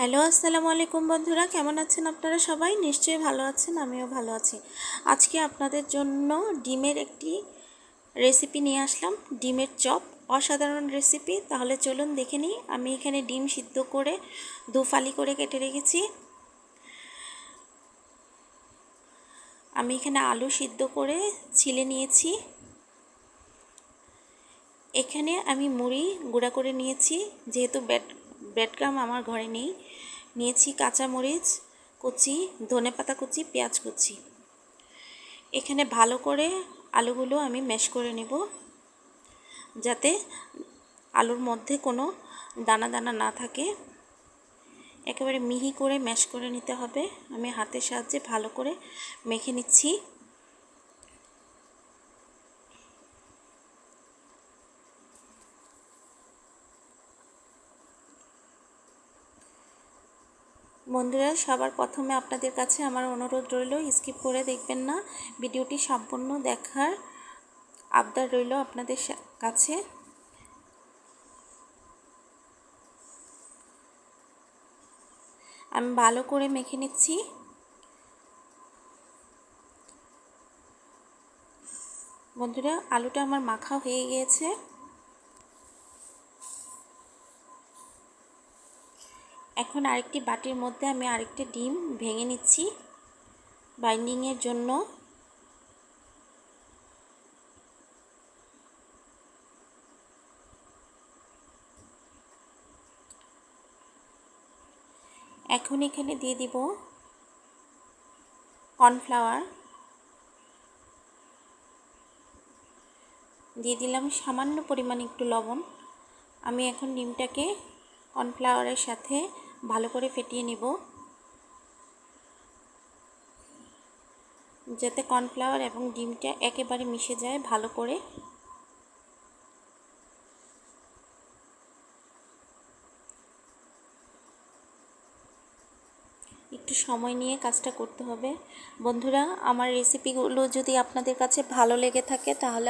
Hello, আসসালামু আলাইকুম বন্ধুরা, কেমন আছেন আপনারা? সবাই নিশ্চয়ই ভালো আছেন, আমিও ভালো আছি। আজকে আপনাদের জন্য ডিমের একটি রেসিপি নিয়ে আসলাম, ডিমের চপ। অসাধারণ রেসিপি। তাহলে চলুন দেখে নিই। আমি এখানে ডিম সিদ্ধ করে দুফালি করে কেটে রেখেছি। আমি এখানে আলু সিদ্ধ করে ছিলে নিয়েছি। এখানে আমি মুড়ি গুঁড়া করে নিয়েছি, যেহেতু ব্রেডক্রাম্ব আমার ঘরে নেই। নিয়েছি কাঁচামরিচ কুচি, ধনেপাতা কুচি, পেঁয়াজ কুচি। এখানে ভালো করে আলুগুলো আমি ম্যাশ করে নেব, যাতে আলুর মধ্যে কোনো দানা দানা না থাকে। একেবারে মিহি করে ম্যাশ করে নিতে হবে। আমি হাতের সাহায্যে ভালো করে মেখে নিচ্ছি। বন্ধুরা, সবার প্রথমে আপনাদের কাছে আমার অনুরোধ রইল, স্কিপ করে দেখবেন না, ভিডিওটি সম্পূর্ণ দেখার আবদার রইল আপনাদের কাছে। আমি ভালো করে মেখে নিচ্ছি। বন্ধুরা, আলুটা আমার মাখা হয়ে গিয়েছে। এখন আরেকটি বাটির মধ্যে আমি আরেকটি ডিম ভেঙে নিচ্ছি বাইন্ডিংয়ের জন্য। এখন এখানে দিয়ে দিব কর্নফ্লাওয়ার, দিয়ে দিলাম সামান্য পরিমাণে একটু লবণ। আমি এখন ডিমটাকে কর্নফ্লাওয়ারের সাথে ভালো করে ফেটিয়ে নিব, যাতে কর্নফ্লাওয়ার এবং ডিমটা একেবারে মিশে যায় ভালো করে। একটু সময় নিয়ে কাজটা করতে হবে। বন্ধুরা, আমার রেসিপিগুলো যদি আপনাদের কাছে ভালো লেগে থাকে তাহলে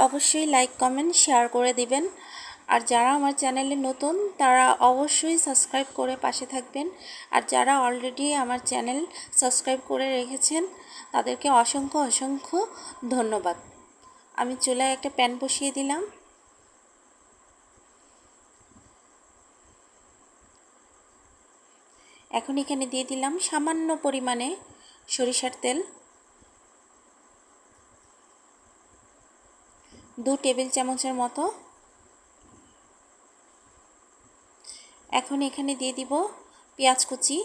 অবশ্যই লাইক কমেন্ট শেয়ার করে দিবেন। আর যারা আমার চ্যানেলে নতুন তারা অবশ্যই সাবস্ক্রাইব করে পাশে থাকবেন। আর যারা অলরেডি আমার চ্যানেল সাবস্ক্রাইব করে রেখেছেন তাদেরকে অসংখ্য ধন্যবাদ। আমি চুলায় একটা প্যান বসিয়ে দিলাম। এখন এখানে দিয়ে দিলাম সামান্য পরিমাণে সরিষার তেল, 2 টেবিল চামচের মতো। এখন এখানে দিয়ে দিব পেঁয়াজ কুচি।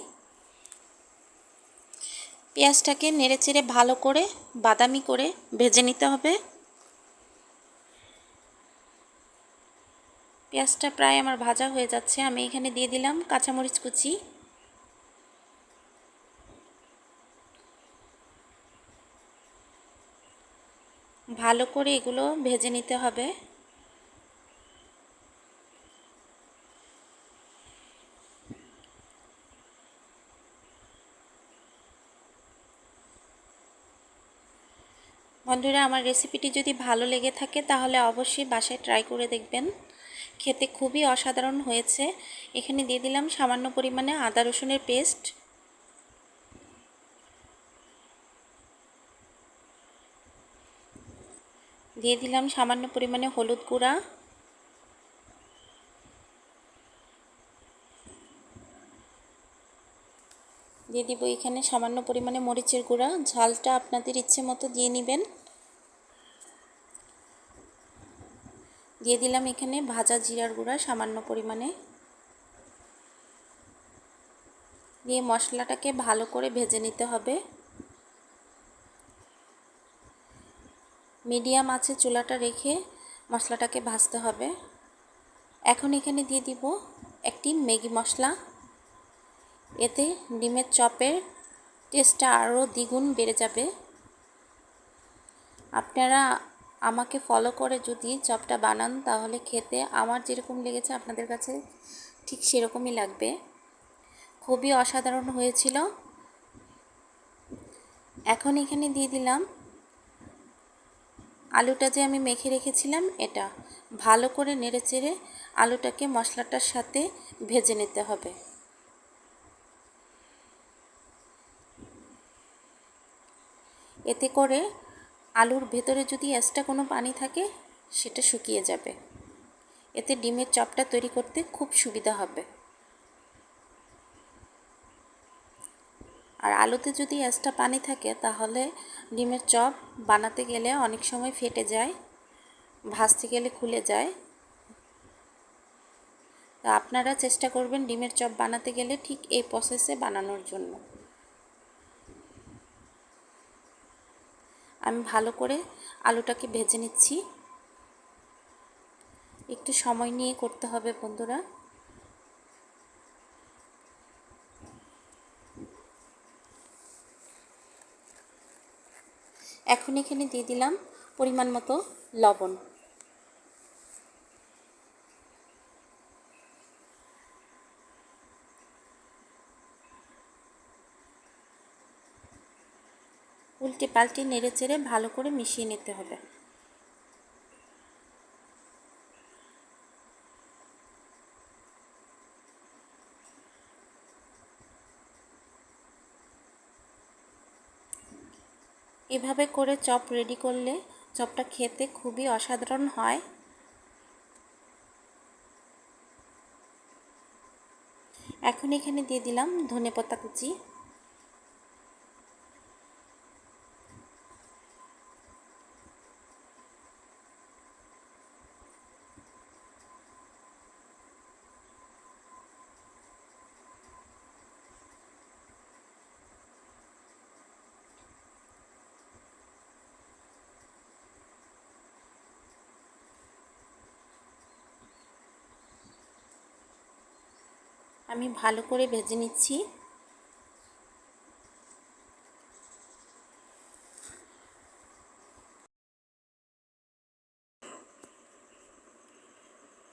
পেঁয়াজটাকে নেড়েচেড়ে ভালো করে বাদামি করে ভেজে নিতে হবে। পেঁয়াজটা প্রায় আমার ভাজা হয়ে যাচ্ছে। আমি এখানে দিয়ে দিলাম কাঁচামরিচ কুচি। ভালো করে এগুলো ভেজে নিতে হবে। বন্ধুরা, আমার রেসিপিটি যদি ভালো লেগে থাকে তাহলে অবশ্যই বাসায় ট্রাই করে দেখবেন। খেতে খুবই অসাধারণ হয়েছে। এখানে দিয়ে দিলাম সামান্য পরিমাণে আদা রসুনের পেস্ট। দিয়ে দিলাম সামান্য পরিমাণে হলুদ গুঁড়া। দিয়ে দিব এখানে সামান্য পরিমাণে মরিচের গুঁড়া। ঝালটা আপনাদের ইচ্ছে মতো দিয়ে নেবেন। দিয়ে দিলাম এখানে ভাজা জিরার গুঁড়া সামান্য পরিমাণে। দিয়ে মশলাটাকে ভালো করে ভেজে নিতে হবে। মিডিয়াম আঁচে চুলাটা রেখে মশলাটাকে ভাজতে হবে। এখন এখানে দিয়ে দিব একটি ম্যাগি মশলা। এতে ডিমের চপের টেস্টটা আরও দ্বিগুণ বেড়ে যাবে। আপনারা আমাকে ফলো করে যদি চপটা বানান তাহলে খেতে আমার যেরকম লেগেছে আপনাদের কাছে ঠিক সেরকমই লাগবে। খুবই অসাধারণ হয়েছিল। এখন এখানে দিয়ে দিলাম আলুটা যে আমি মেখে রেখেছিলাম, এটা ভালো করে নেড়েচেড়ে আলুটাকে মশলাটার সাথে ভেজে নিতে হবে। এতে করে আলুর ভেতরে যদি এক্সট্রা কোনো পানি থাকে সেটা শুকিয়ে যাবে। এতে ডিমের চপটা তৈরি করতে খুব সুবিধা হবে। আর আলুতে যদি এক্সট্রা পানি থাকে তাহলে ডিমের চপ বানাতে গেলে অনেক সময় ফেটে যায়, ভাজতে গেলে খুলে যায়। তো আপনারা চেষ্টা করবেন ডিমের চপ বানাতে গেলে ঠিক এই প্রসেসে বানানোর জন্য। আমি ভালো করে আলুটাকে ভেজে নিচ্ছি। একটু সময় নিয়ে করতে হবে বন্ধুরা। এখন এখানে দিয়ে দিলাম পরিমাণ মতো লবণ। উল্টে পাল্টে নেড়ে চেড়ে ভালো করে মিশিয়ে নিতে হবে। এভাবে করে চপ রেডি করলে চপটা খেতে খুবই অসাধারণ হয়। এখন এখানে দিয়ে দিলাম ধনেপাতা কুচি। আমি ভালো করে ভেজে নিচ্ছি।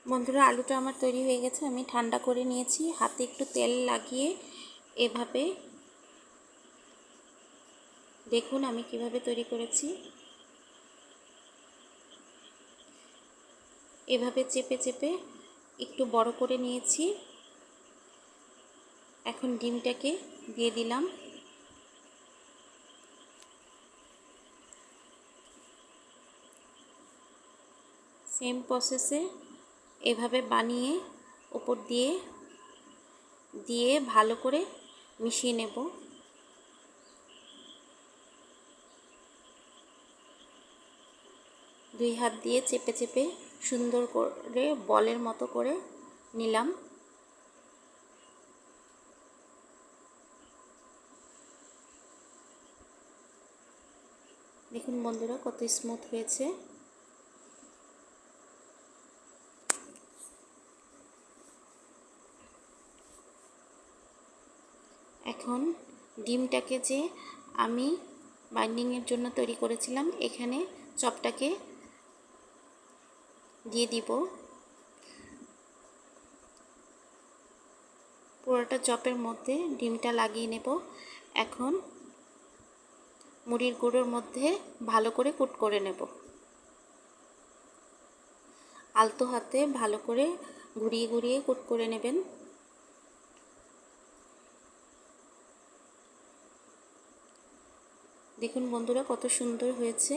বন্ধুরা, আলুটা আমার তৈরি হয়ে গেছে। আমি ঠান্ডা করে নিয়েছি। হাতে একটু তেল লাগিয়ে এভাবে দেখুন আমি কিভাবে তৈরি করেছি। এভাবে চেপে চেপে একটু বড় করে নিয়েছি। এখন ডিমটাকে দিয়ে দিলাম। সেম প্রসেসে এভাবে বানিয়ে উপর দিয়ে ভালো করে মিশিয়ে নেব। দুই হাত দিয়ে চেপে চেপে সুন্দর করে বলের মতো করে নিলাম। দেখুন বন্ধুরা কত স্মুথ হয়েছে। এখন ডিমটাকে যে আমি বাইন্ডিংয়ের জন্য তৈরি করেছিলাম এখানে চপটাকে দিয়ে দিব। পুরোটা চপের মধ্যে ডিমটা লাগিয়ে নেব। এখন মুড়ির গুঁড়োর মধ্যে ভালো করে কোট করে নেব। আলতো হাতে ভালো করে ঘুরিয়ে ঘুরিয়ে কোট করে নেবেন। দেখুন বন্ধুরা কত সুন্দর হয়েছে।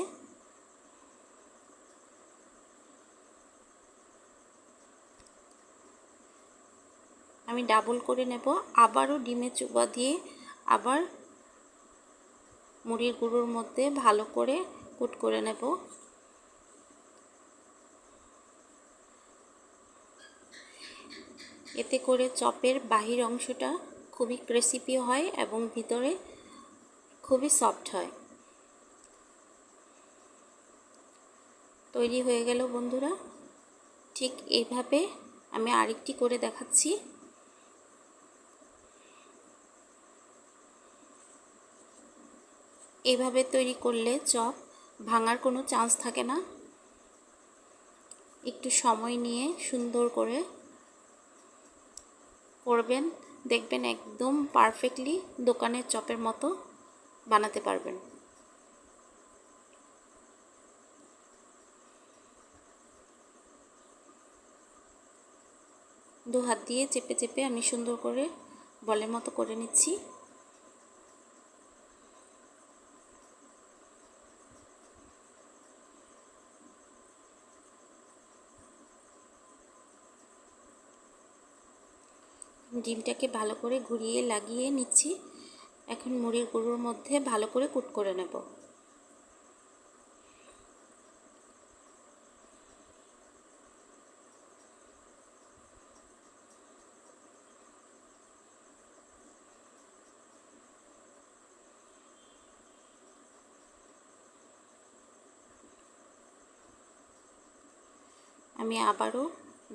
আমি ডাবল করে নেব। আবারও ডিমের চোপা দিয়ে আবার মুড়ির গুঁড়োর মধ্যে ভালো করে কোট করে নেব। এতে করে চপের বাহির অংশটা খুবই ক্রিস্পি হয় এবং ভিতরে খুবই সফট হয়। তৈরি হয়ে গেল বন্ধুরা। ঠিক এইভাবে আমি আরেকটি করে দেখাচ্ছি। এইভাবে তৈরি করলে চপ ভাঙার কোনো চান্স থাকে না। একটু সময় নিয়ে সুন্দর করে করবেন, দেখবেন একদম পারফেক্টলি দোকানের চপের মতো বানাতে পারবেন। দু হাত দিয়ে চেপে চেপে আমি সুন্দর করে বলের মতো করে নিচ্ছি। ডিমটাকে ভালো করে ঘুরিয়ে লাগিয়ে নিচ্ছি। এখন মুড়ির গুঁড়োর মধ্যে ভালো করে কুট করে নেব। আমি আবারও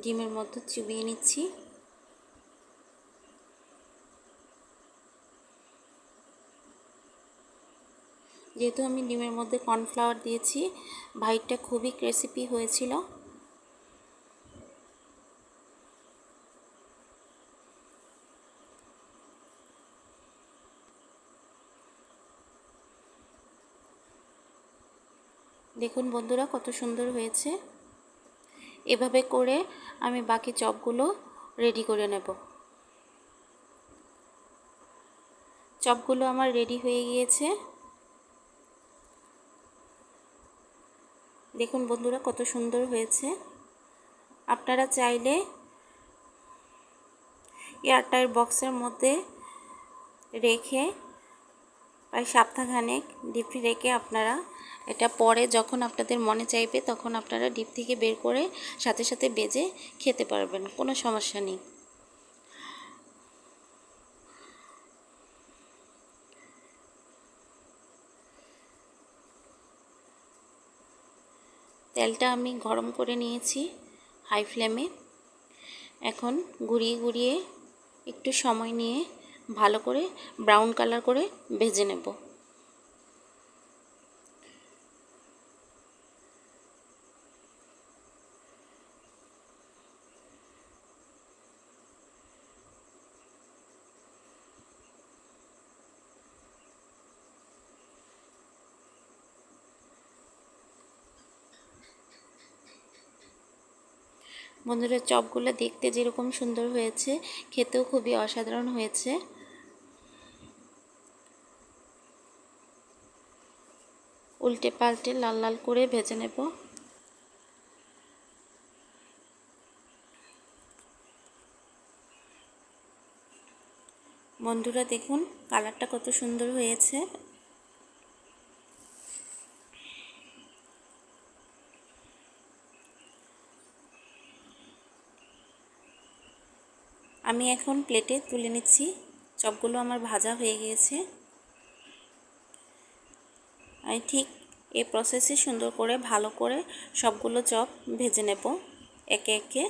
ডিমের মধ্যে চুবিয়ে নিচ্ছি। যেহেতু আমি ডিমের মধ্যে কর্নফ্লাওয়ার দিয়েছি, ভাইটটা খুবই ক্রিসপি হয়েছিল। দেখুন বন্ধুরা কত সুন্দর হয়েছে। এভাবে করে আমি বাকি চপগুলো রেডি করে নেব। চপগুলো আমার রেডি হয়ে গিয়েছে। দেখুন বন্ধুরা কত সুন্দর হয়েছে। আপনারা চাইলে এয়ারটাইট বক্সের মধ্যে রেখে প্রায় সপ্তাহখানেক ডিপে রেখে আপনারা এটা পরে যখন আপনাদের মনে চাইবে তখন আপনারা ডিপ থেকে বের করে সাথে সাথে বেজে খেতে পারবেন, কোনো সমস্যা নেই। তেলটা আমি গরম করে নিয়েছি হাই ফ্লেমে। এখন ঘুরিয়ে ঘুরিয়ে একটু সময় নিয়ে ভালো করে ব্রাউন কালার করে ভেজে নেব। বন্ধুরা চপগুলো দেখতে যেরকম সুন্দর হয়েছে, খেতেও খুবই অসাধারণ হয়েছে। উল্টে পাল্টে লাল লাল করে ভেজে নেব। বন্ধুরা দেখুন কালারটা কত সুন্দর হয়েছে। আমি এখন প্লেটে তুলে নিচ্ছি। চপগুলো আমার ভাজা হয়ে গিয়েছে। আমি ঠিক এই প্রসেসে সুন্দর করে ভালো করে সবগুলো চপ ভেজে নেব একে একে।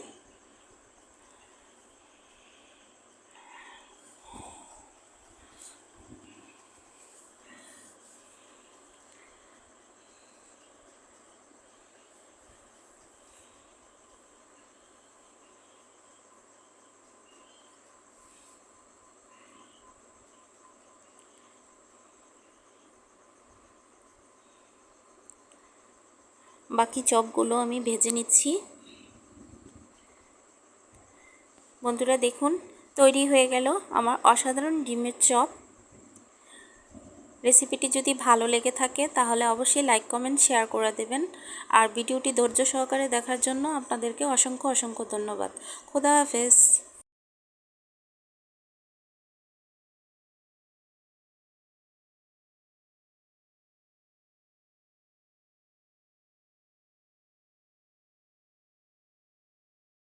বাকি চপগুলো আমি ভেজে নিচ্ছি। বন্ধুরা দেখুন তৈরি হয়ে গেল আমার অসাধারণ ডিমের চপ। রেসিপিটি যদি ভালো লেগে থাকে তাহলে অবশ্যই লাইক কমেন্ট শেয়ার করে দেবেন। আর ভিডিওটি ধৈর্য সহকারে দেখার জন্য আপনাদেরকে অসংখ্য অসংখ্য ধন্যবাদ। খোদা হাফেজ।